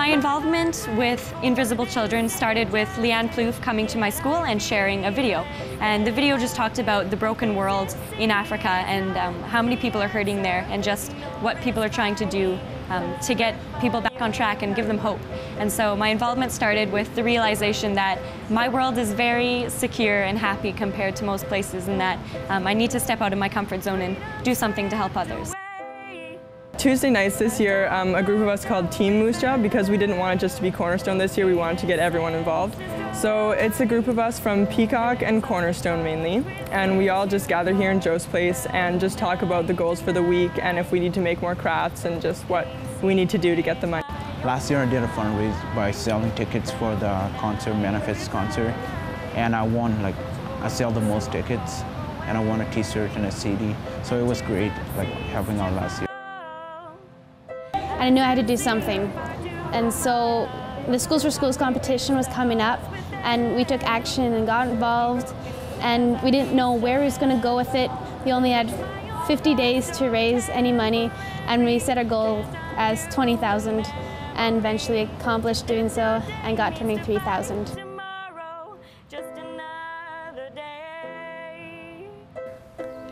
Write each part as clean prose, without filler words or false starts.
My involvement with Invisible Children started with Leanne Plouffe coming to my school and sharing a video. And the video just talked about the broken world in Africa and how many people are hurting there and just what people are trying to do to get people back on track and give them hope. And so my involvement started with the realization that my world is very secure and happy compared to most places, and that I need to step out of my comfort zone and do something to help others. Tuesday nights this year, a group of us called Team Moose Jaw, because we didn't want it just to be Cornerstone this year, we wanted to get everyone involved. So it's a group of us from Peacock and Cornerstone mainly, and we all just gather here in Joe's place and just talk about the goals for the week and if we need to make more crafts and just what we need to do to get the money. Last year I did a fundraise by selling tickets for the concert, Manifest concert, and I won, I sell the most tickets, and I won a t-shirt and a CD, so it was great, helping out last year. I knew I had to do something, and so the Schools for Schools competition was coming up, and we took action and got involved, and we didn't know where we was going to go with it. We only had 50 days to raise any money, and we set our goal as $20,000, and eventually accomplished doing so and got $23,000.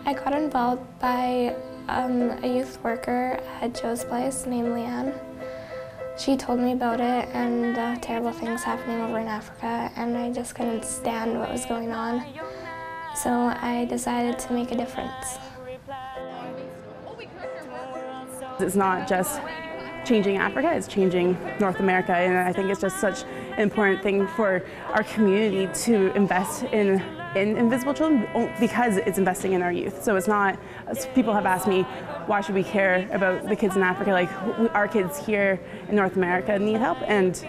I got involved by a youth worker at Joe's place named Leanne. She told me about it and terrible things happening over in Africa, and I just couldn't stand what was going on. So I decided to make a difference. It's not just changing Africa, it's changing North America, and I think it's just such an important thing for our community to invest in Invisible Children because it's investing in our youth. So it's not, people have asked me, why should we care about the kids in Africa? Our kids here in North America need help, and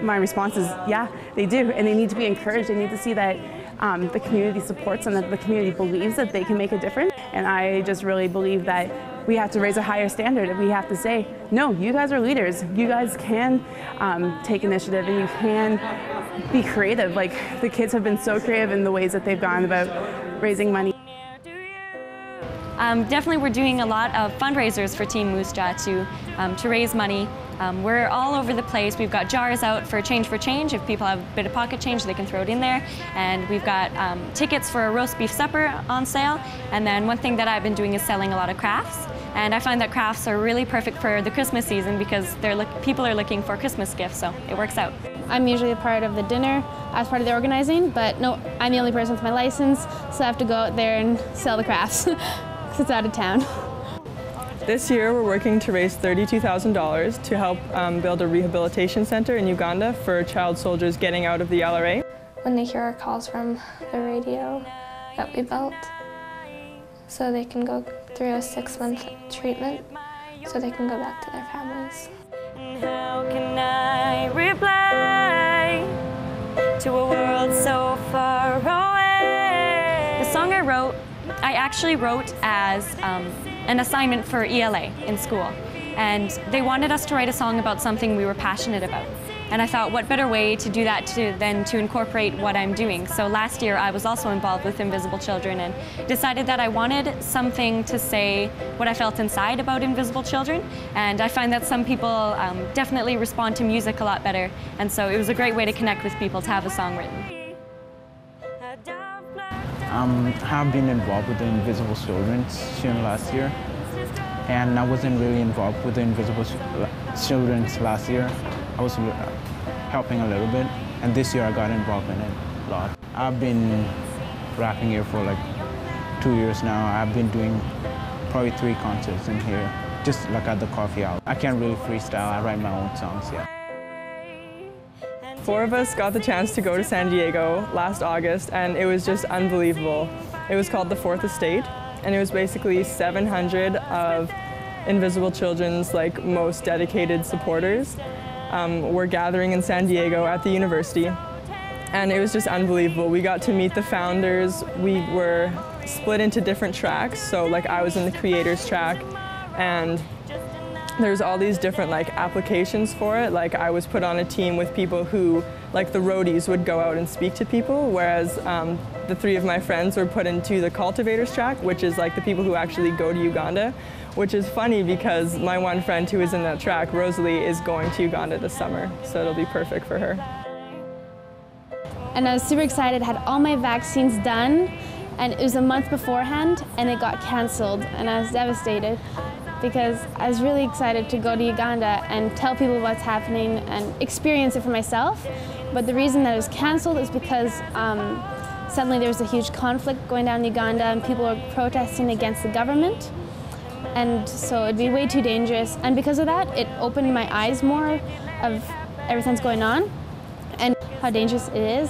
my response is, yeah, they do, and they need to be encouraged. They need to see that the community supports them, that the community believes that they can make a difference. And I just really believe that we have to raise a higher standard, and we have to say, no, you guys are leaders. You guys can take initiative, and you can be creative. The kids have been so creative in the ways that they've gone about raising money. Definitely we're doing a lot of fundraisers for Team Moose Jaw to raise money. We're all over the place. We've got jars out for Change. If people have a bit of pocket change, they can throw it in there. And we've got tickets for a roast beef supper on sale. And then one thing that I've been doing is selling a lot of crafts. And I find that crafts are really perfect for the Christmas season because people are looking for Christmas gifts, so it works out. I'm usually a part of the dinner as part of the organizing, but no, I'm the only person with my license, so I have to go out there and sell the crafts because it's out of town. This year we're working to raise $32,000 to help build a rehabilitation center in Uganda for child soldiers getting out of the LRA. When they hear our calls from the radio that we built, so they can go through a 6-month treatment, so they can go back to their families. How can I reply to a world so far away? The song I actually wrote as an assignment for ELA in school. And they wanted us to write a song about something we were passionate about. And I thought, what better way to do that than to incorporate what I'm doing. So last year I was also involved with Invisible Children and decided that I wanted something to say what I felt inside about Invisible Children. And I find that some people definitely respond to music a lot better. And so it was a great way to connect with people to have a song written. I have been involved with the Invisible Children since last year. And I wasn't really involved with the Invisible Children last year. I was helping a little bit, and this year I got involved in it a lot. I've been rapping here for 2 years now. I've been doing probably 3 concerts in here, just at the coffee house. I can't really freestyle, I write my own songs, yeah. 4 of us got the chance to go to San Diego last August, and it was just unbelievable. It was called the Fourth Estate, and it was basically 700 of Invisible Children's most dedicated supporters. Were gathering in San Diego at the university, and it was just unbelievable. We got to meet the founders. We were split into different tracks, so I was in the creators track, and there's all these different like applications for it. Like I was put on a team with people who, like the roadies, would go out and speak to people, whereas the 3 of my friends were put into the cultivators track, which is like the people who actually go to Uganda, which is funny because my one friend who is in that track, Rosalie, is going to Uganda this summer, so it'll be perfect for her. And I was super excited, had all my vaccines done, and it was a month beforehand, and it got canceled, and I was devastated because I was really excited to go to Uganda and tell people what's happening and experience it for myself. But the reason that it was canceled is because suddenly there was a huge conflict going down in Uganda and people were protesting against the government. And so it'd be way too dangerous. And because of that, it opened my eyes more of everything that's going on and how dangerous it is.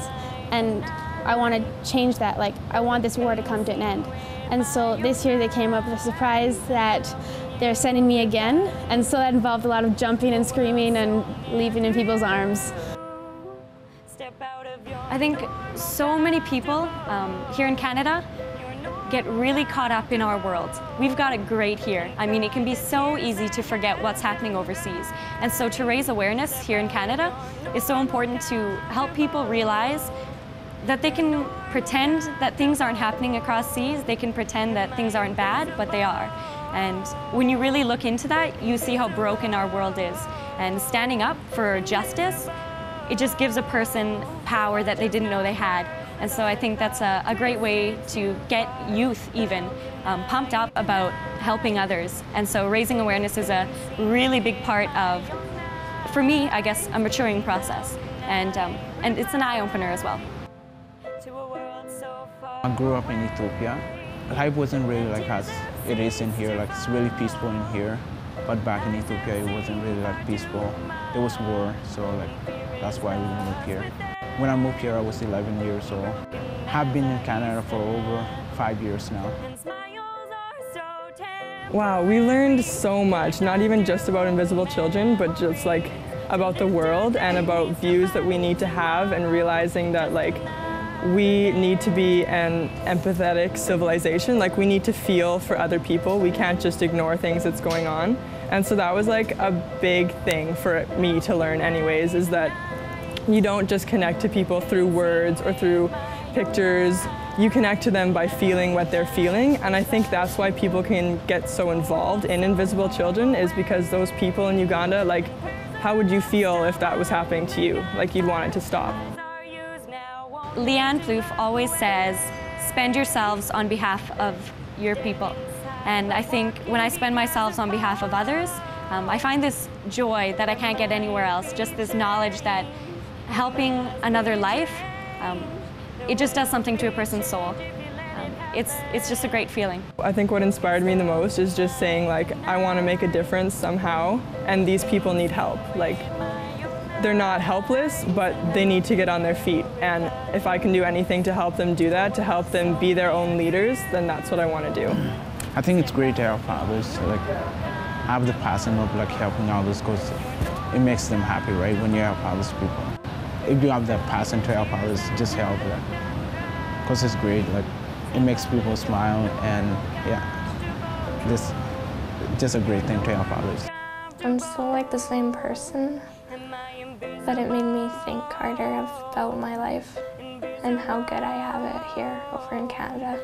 And I want to change that. Like, I want this war to come to an end. And so this year they came up with a surprise that they're sending me again. And so that involved a lot of jumping and screaming and leaping in people's arms. I think so many people here in Canada get really caught up in our world. We've got it great here. I mean, it can be so easy to forget what's happening overseas. And so to raise awareness here in Canada is so important to help people realize that they can pretend that things aren't happening across seas. They can pretend that things aren't bad, but they are. And when you really look into that, you see how broken our world is. And standing up for justice, it just gives a person power that they didn't know they had. And so I think that's a great way to get youth even pumped up about helping others. And so raising awareness is a really big part of, for me, I guess, a maturing process. And it's an eye-opener as well. I grew up in Ethiopia. Life wasn't really like as it is in here. Like, it's really peaceful in here. But back in Ethiopia, it wasn't really like peaceful. There was war, so like that's why we moved here. When I moved here, I was 11 years old. I've been in Canada for over 5 years now. Wow, we learned so much, not even just about invisible children, but just like about the world and about views that we need to have, and realizing that like we need to be an empathetic civilization. Like, we need to feel for other people. We can't just ignore things that's going on. And so that was like a big thing for me to learn anyways, is that you don't just connect to people through words or through pictures. You connect to them by feeling what they're feeling. And I think that's why people can get so involved in invisible children, is because those people in Uganda, like, how would you feel if that was happening to you? Like, you'd want it to stop. Leanne Plouffe always says, spend yourselves on behalf of your people. And I think when I spend myself on behalf of others, I find this joy that I can't get anywhere else, just this knowledge that helping another life, it just does something to a person's soul. It's just a great feeling. I think what inspired me the most is just saying, like, I want to make a difference somehow, and these people need help. Like, they're not helpless, but they need to get on their feet. And if I can do anything to help them do that, to help them be their own leaders, then that's what I want to do. I think it's great to help others. Like, have the passion of like helping others, because it makes them happy, right? When you help others people. If you have that passion to help others, just help them. Because it's great. Like, it makes people smile, and yeah, just a great thing to help others. I'm still like the same person, but it made me think harder about my life and how good I have it here over in Canada.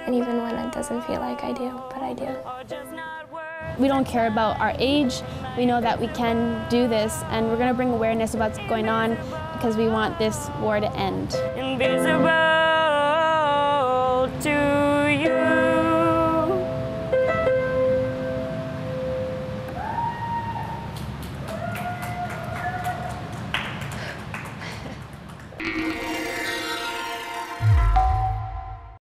And even when it doesn't feel like I do, but I do. We don't care about our age. We know that we can do this, and we're going to bring awareness about what's going on because we want this war to end. Invisible to you.